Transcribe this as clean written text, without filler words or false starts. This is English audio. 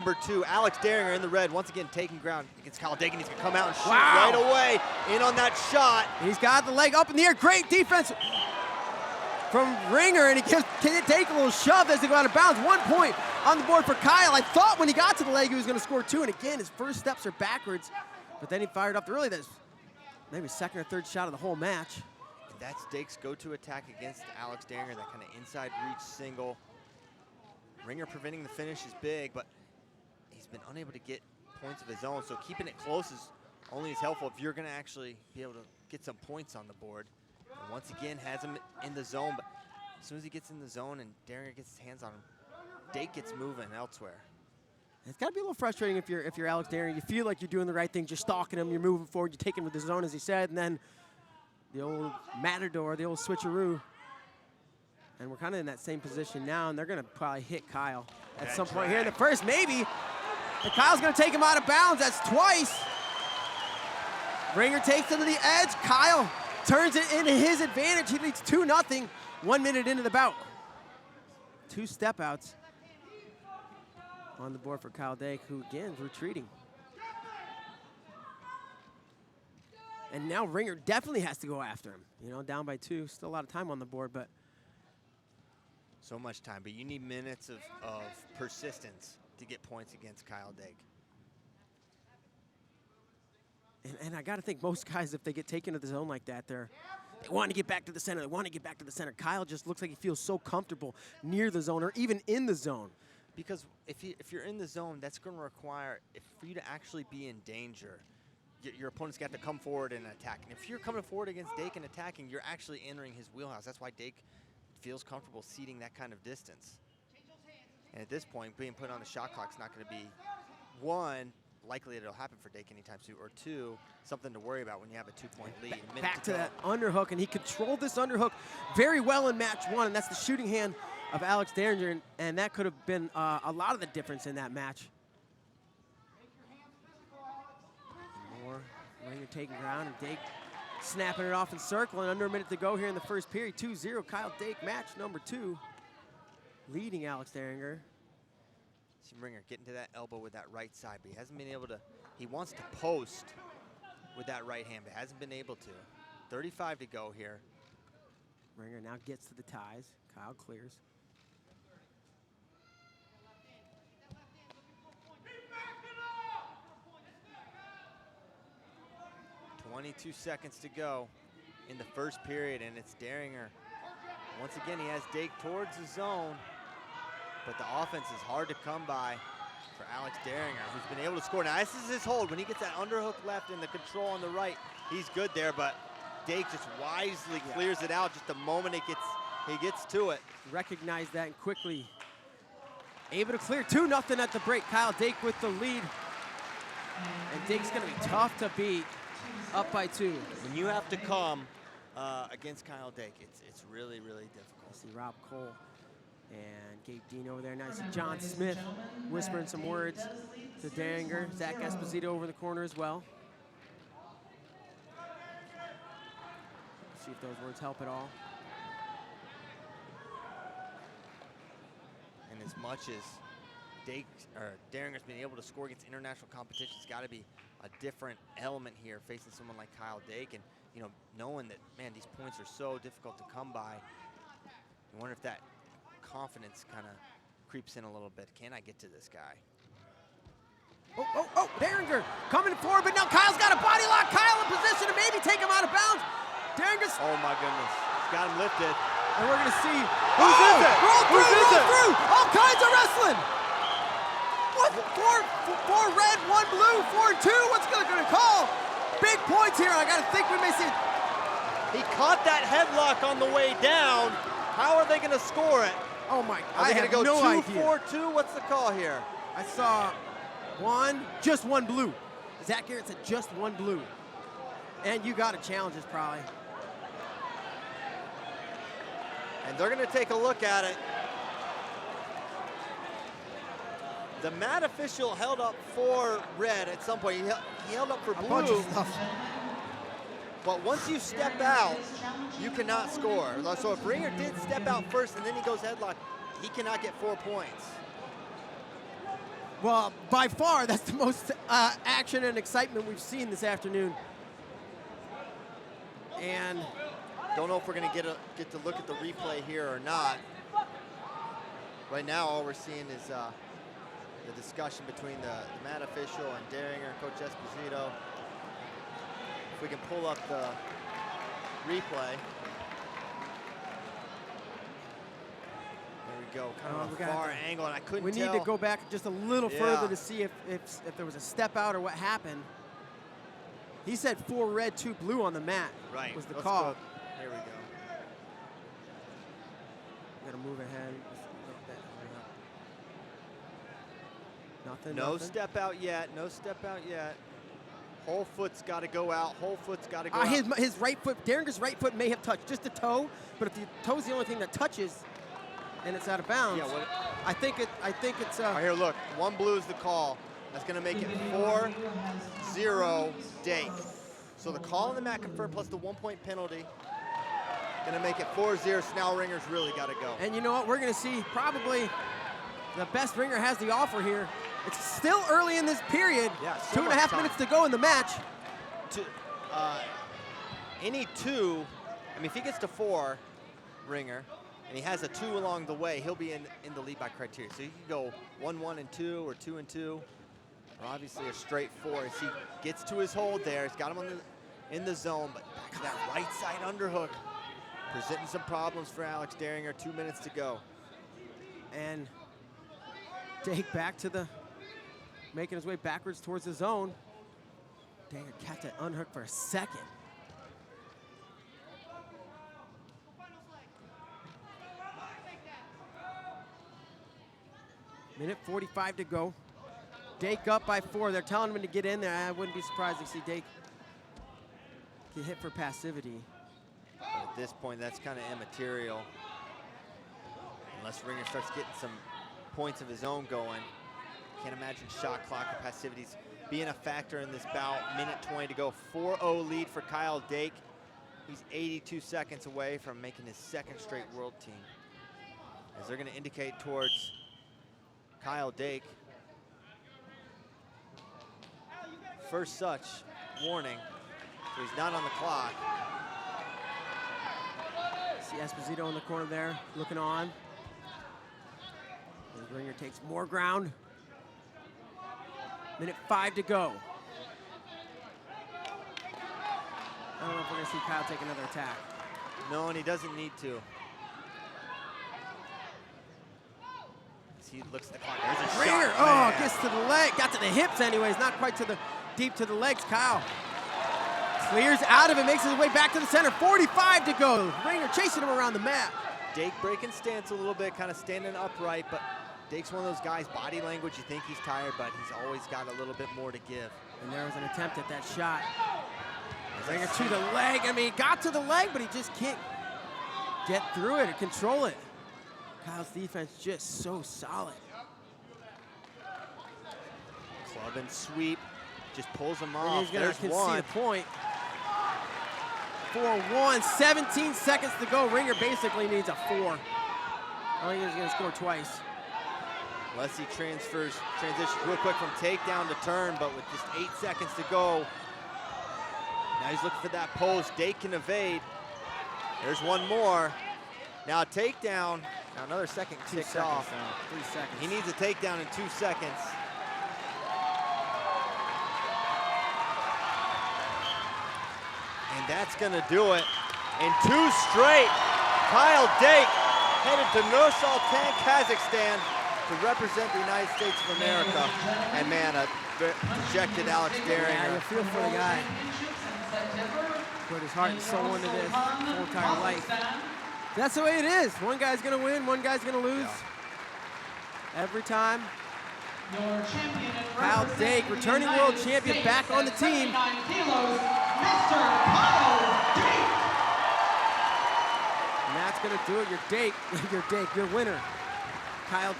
Number 2, Alex Dieringer in the red, once again taking ground against Kyle Dake, and he's gonna come out and shoot right away in on that shot. He's got the leg up in the air, great defense from Ringer, and he gives Dake a little shove as they go out of bounds. 1 point on the board for Kyle. I thought when he got to the leg he was gonna score 2, and again, his first steps are backwards, but then he fired up really this maybe second or third shot of the whole match. And that's Dake's go-to attack against Alex Dieringer, that kind of inside reach single. Ringer preventing the finish is big, but he's been unable to get points of his own, so keeping it close is only as helpful if you're gonna actually be able to get some points on the board. And once again, has him in the zone, but as soon as he gets in the zone and Dieringer gets his hands on him, Dake gets moving elsewhere. It's gotta be a little frustrating if you're Alex Dieringer. You feel like you're doing the right thing, just stalking him, you're moving forward, you're taking him with the zone, as he said, and then the old matador, the old switcheroo. And we're kind of in that same position now, and they're gonna probably hit Kyle at some point here in the first, maybe. And Kyle's gonna take him out of bounds, that's twice. Ringer takes him to the edge, Kyle turns it into his advantage. He leads 2-0, 1 minute into the bout. 2 step outs on the board for Kyle Dake, who again is retreating. And now Ringer definitely has to go after him. You know, down by 2, still a lot of time on the board, but. So much time, but you need minutes of persistence to get points against Kyle Dake. And I got to think most guys, if they get taken to the zone like that, they want to get back to the center. They want to get back to the center. Kyle just looks like he feels so comfortable near the zone or even in the zone. Because if you're in the zone, that's going to require, for you to actually be in danger, your opponent's got to come forward and attack. And if you're coming forward against Dake and attacking, you're actually entering his wheelhouse. That's why Dake feels comfortable ceding that kind of distance. And at this point, being put on the shot clock is not going to be, 1, likely it'll happen for Dake anytime soon, or 2, something to worry about when you have a 2-point lead. Back to that underhook, and he controlled this underhook very well in match 1, and that's the shooting hand of Alex Dieringer, and that could have been a lot of the difference in that match. More Ringer taking ground, and Dake snapping it off and circling. Under a minute to go here in the first period. 2-0, Kyle Dake, match number 2, leading Alex Dieringer. See Ringer getting to that elbow with that right side, but he hasn't been able to. He wants to post with that right hand, but hasn't been able to. 35 to go here. Ringer now gets to the ties. Kyle clears. .22 seconds to go in the first period, and it's Dieringer. Once again, he has Dake towards the zone, but the offense is hard to come by for Alex Dieringer, who's been able to score. Now, this is his hold. When he gets that underhook left and the control on the right, he's good there, but Dake just wisely clears it out just the moment he gets to it. Recognized that and quickly able to clear. 2-0 at the break. Kyle Dake with the lead. And Dake's gonna be tough to beat, up by 2. When you have to come against Kyle Dake, it's really, really difficult. I see Rob Cole and Gabe Dean over there. Now I see John Smith whispering some words to Dieringer. Zach Esposito over in the corner as well. See if those words help at all. And as much as Dieringer's been able to score against international competition, it's got to be a different element here facing someone like Kyle Dake, and you know, knowing that, man, these points are so difficult to come by. You wonder if that confidence kind of creeps in a little bit. Can I get to this guy? Oh, Dieringer coming forward, but now Kyle's got a body lock. Kyle in position to maybe take him out of bounds. Dieringer's. Oh my goodness, he's got him lifted. And we're gonna see. Who's is it? Roll through. All kinds of wrestling. What? Four red, 1 blue, 4-2. What's gonna call? Big points here. I gotta think we may see. He caught that headlock on the way down. How are they gonna score it? Oh my! Are they gonna go no 2-4-2? What's the call here? I saw just one blue. Zach Garrett said just 1 blue. And you got to challenge this probably. And they're going to take a look at it. The mat official held up for red at some point. He held up for blue. But once you step out, you cannot score. So if Ringer did step out first and then he goes headlock, he cannot get 4 points. Well, by far, that's the most action and excitement we've seen this afternoon. And don't know if we're going to get to look at the replay here or not. Right now, all we're seeing is the discussion between the mat official and Dieringer and Coach Esposito. If we can pull up the replay. There we go, kind of a far angle, and I couldn't tell. We need to go back just a little further to see if there was a step out or what happened. He said 4 red, 2 blue on the mat. Right. Was the call. Here we go. Got to move ahead. Nothing. No step out yet. No step out yet. Whole foot's got to go out. Whole foot's got to go out. His right foot, Dieringer's right foot may have touched just the toe, but if the toe's the only thing that touches, and it's out of bounds. Yeah, I think it's. Right here, look. 1 blue is the call. That's going to make it 4-0 Dake. So the call on the mat confirmed plus the 1-point penalty. Going to make it 4-0. So now Ringer's really got to go. And you know what? We're going to see probably the best Ringer has the offer here. It's still early in this period. Yeah, so 2.5 minutes to go in the match. Any 2, I mean, if he gets to 4, Ringer, and he has a 2 along the way, he'll be in the lead by criteria. So he can go 1-1-2 or 2-2, or obviously a straight 4 as he gets to his hold there. He's got him in the zone, but back to that right side underhook, presenting some problems for Alex Dieringer. 2 minutes to go. And Dake back to making his way backwards towards the zone. Dieringer catch that unhook for a second. Minute 45 to go. Dake up by 4. They're telling him to get in there. I wouldn't be surprised to see Dake get hit for passivity. But at this point, that's kind of immaterial. Unless Ringer starts getting some points of his own going. Can't imagine shot clock or passivities being a factor in this bout. Minute 20 to go. 4-0 lead for Kyle Dake. He's 82 seconds away from making his 2nd straight world team. As they're going to indicate towards Kyle Dake. First such warning, so he's not on the clock. See Esposito in the corner there, looking on. And Ringer takes more ground. Minute 5 to go. I don't know if we're gonna see Kyle take another attack. No, and he doesn't need to. He looks at the clock. There's a Ringer, shot. Gets to the leg, got to the hips anyways, not quite deep to the legs. Kyle clears out of it, makes his way back to the center. 45 to go. Ringer chasing him around the mat. Dake breaking stance a little bit, kind of standing upright, but Dake's one of those guys, body language, you think he's tired, but he's always got a little bit more to give. And there was an attempt at that shot. Ringer to the leg. I mean, he got to the leg, but he just can't get through it or control it. Kyle's defense just so solid. Club and sweep, just pulls him And off. he's gonna There's concede one. a point. 4-1, 17 seconds to go. Ringer basically needs a 4. I think he's gonna score twice. Unless he transitions real quick from takedown to turn, but with just 8 seconds to go. Now he's looking for that post. Dake can evade. There's one more. Now a takedown. Now another second ticks off. 3 seconds. He needs a takedown in 2 seconds. And that's gonna do it. In 2 straight, Kyle Dake headed to Nur-Sultan, Kazakhstan to represent the United States of America. And man, a dejected Alex Dieringer. Yeah, you feel for the guy. Put his heart and soul into this whole entire life. That's the way it is. One guy's gonna win, one guy's gonna lose. Yeah. Every time. Kyle Dake, returning world champion, back on the team. And that's gonna do it. Your Dake, your winner. Kyle